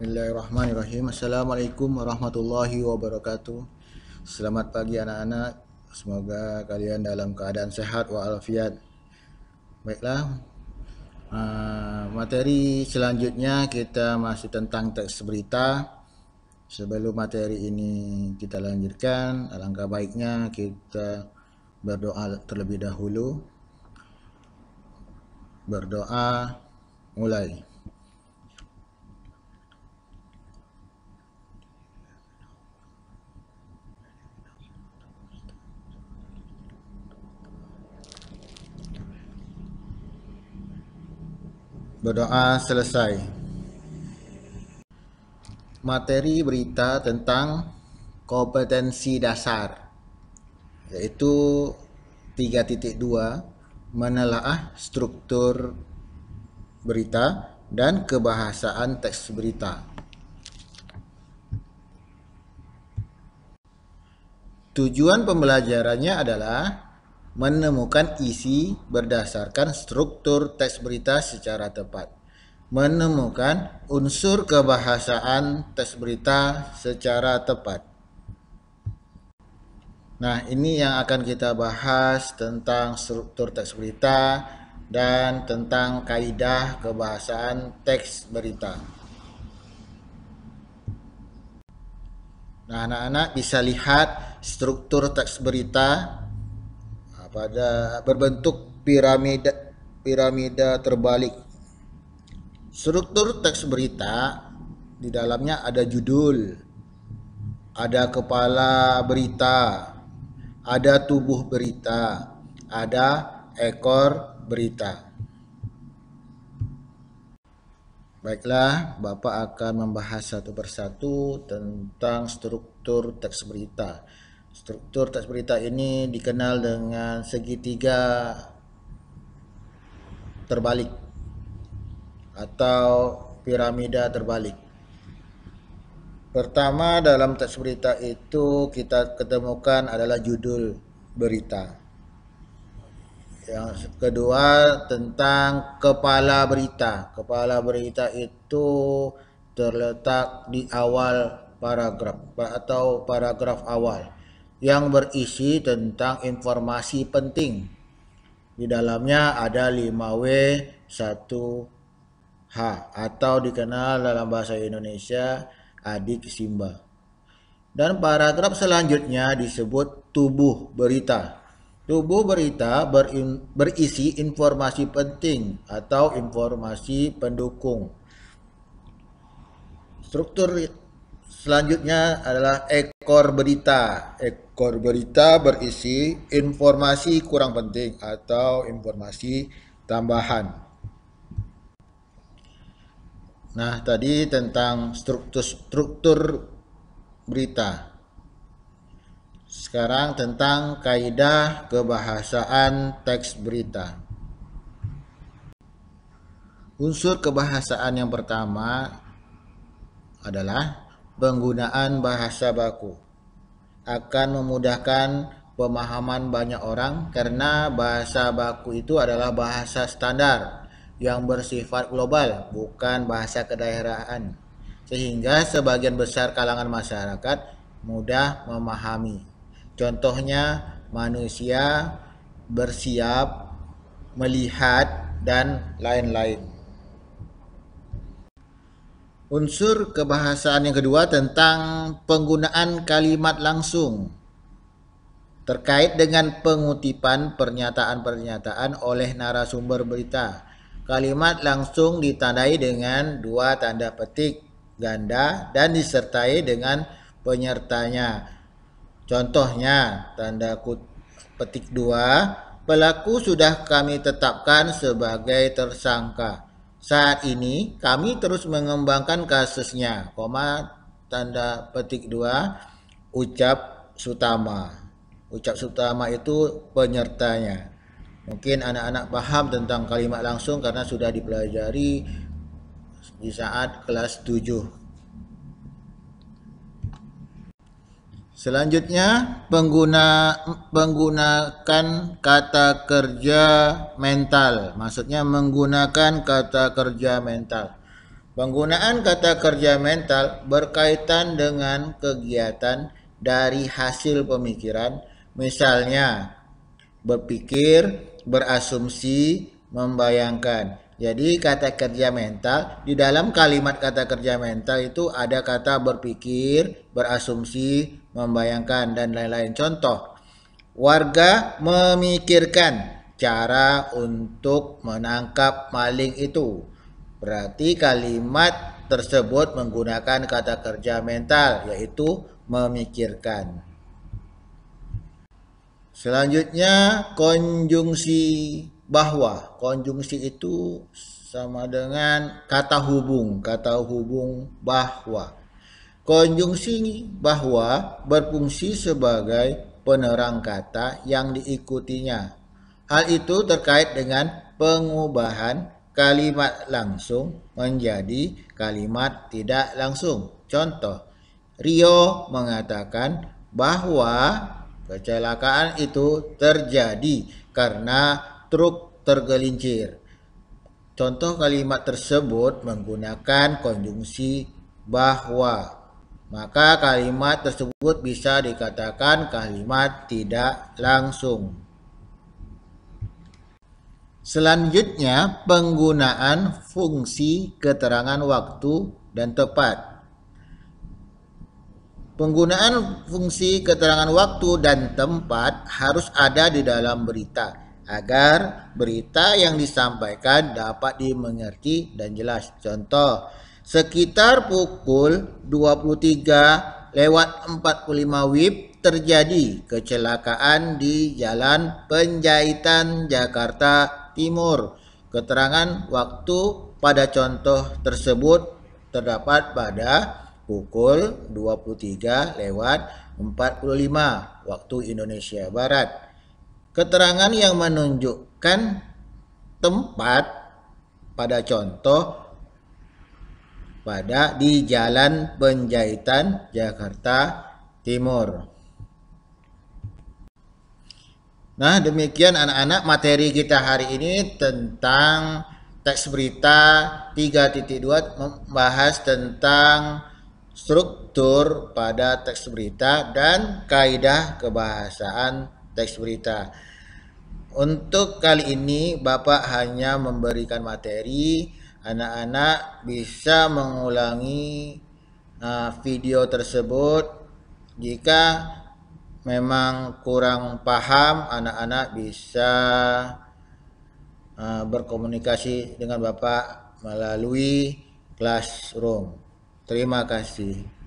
Bismillahirrahmanirrahim. Assalamualaikum warahmatullahi wabarakatuh. Selamat pagi anak-anak. Semoga kalian dalam keadaan sehat walafiat. Baiklah, materi selanjutnya kita masih tentang teks berita. Sebelum materi ini kita lanjutkan, alangkah baiknya kita berdoa terlebih dahulu. Berdoa, mulai. Berdoa selesai. Materi berita tentang kompetensi dasar, yaitu 3.2, menelaah struktur berita dan kebahasaan teks berita. Tujuan pembelajarannya adalah menemukan isi berdasarkan struktur teks berita secara tepat, menemukan unsur kebahasaan teks berita secara tepat. Nah, ini yang akan kita bahas tentang struktur teks berita dan tentang kaidah kebahasaan teks berita. Nah, anak-anak bisa lihat struktur teks berita pada berbentuk piramida terbalik. Struktur teks berita di dalamnya ada judul, ada kepala berita, ada tubuh berita, ada ekor berita. Baiklah, Bapak akan membahas satu persatu tentang struktur teks berita. Struktur teks berita ini dikenal dengan segitiga terbalik atau piramida terbalik. Pertama, dalam teks berita itu kita ketemukan adalah judul berita. Yang kedua tentang kepala berita. Kepala berita itu terletak di awal paragraf atau paragraf awal yang berisi tentang informasi penting. Di dalamnya ada 5W 1H atau dikenal dalam bahasa Indonesia adik Simba. Dan paragraf selanjutnya disebut tubuh berita. Tubuh berita berisi informasi penting atau informasi pendukung. Struktur selanjutnya adalah ekor berita. Ekor berita berisi informasi kurang penting atau informasi tambahan. Nah, tadi tentang struktur berita. Sekarang tentang kaidah kebahasaan teks berita. Unsur kebahasaan yang pertama adalah penggunaan bahasa baku. Akan memudahkan pemahaman banyak orang karena bahasa baku itu adalah bahasa standar yang bersifat global, bukan bahasa kedaerahan, sehingga sebagian besar kalangan masyarakat mudah memahami. Contohnya manusia, bersiap, melihat, dan lain-lain. Unsur kebahasaan yang kedua tentang penggunaan kalimat langsung terkait dengan pengutipan pernyataan-pernyataan oleh narasumber berita. Kalimat langsung ditandai dengan 2 tanda petik ganda dan disertai dengan penyertanya. Contohnya, tanda petik 2, pelaku sudah kami tetapkan sebagai tersangka. Saat ini kami terus mengembangkan kasusnya, tanda petik 2, ucap Sutama. Ucap Sutama itu penyertanya. Mungkin anak-anak paham tentang kalimat langsung karena sudah dipelajari di saat kelas 7. Selanjutnya, menggunakan kata kerja mental. Maksudnya menggunakan kata kerja mental. Penggunaan kata kerja mental berkaitan dengan kegiatan dari hasil pemikiran, misalnya berpikir, berasumsi, membayangkan. Jadi kata kerja mental, di dalam kalimat kata kerja mental itu ada kata berpikir, berasumsi, membayangkan, dan lain-lain. Contoh, warga memikirkan cara untuk menangkap maling itu. Berarti kalimat tersebut menggunakan kata kerja mental, yaitu memikirkan. Selanjutnya konjungsi bahwa. Konjungsi itu sama dengan kata hubung bahwa. Konjungsi bahwa berfungsi sebagai penerang kata yang diikutinya. Hal itu terkait dengan pengubahan kalimat langsung menjadi kalimat tidak langsung. Contoh, Rio mengatakan bahwa kecelakaan itu terjadi karena truk tergelincir. Contoh kalimat tersebut menggunakan konjungsi bahwa. Maka kalimat tersebut bisa dikatakan kalimat tidak langsung. Selanjutnya, penggunaan fungsi keterangan waktu dan tepat. Penggunaan fungsi keterangan waktu dan tempat harus ada di dalam berita agar berita yang disampaikan dapat dimengerti dan jelas. Contoh, sekitar pukul 23:45 WIB terjadi kecelakaan di Jalan Penjahitan Jakarta Timur. Keterangan waktu pada contoh tersebut terdapat pada pukul 23:45 waktu Indonesia Barat. Keterangan yang menunjukkan tempat pada contoh pada di Jalan Penjahitan Jakarta Timur. Nah, demikian anak-anak materi kita hari ini tentang teks berita 3.2 membahas tentang struktur pada teks berita dan kaidah kebahasaan teks berita. Untuk kali ini Bapak hanya memberikan materi, anak-anak bisa mengulangi video tersebut. Jika memang kurang paham, anak-anak bisa berkomunikasi dengan Bapak melalui classroom. Terima kasih.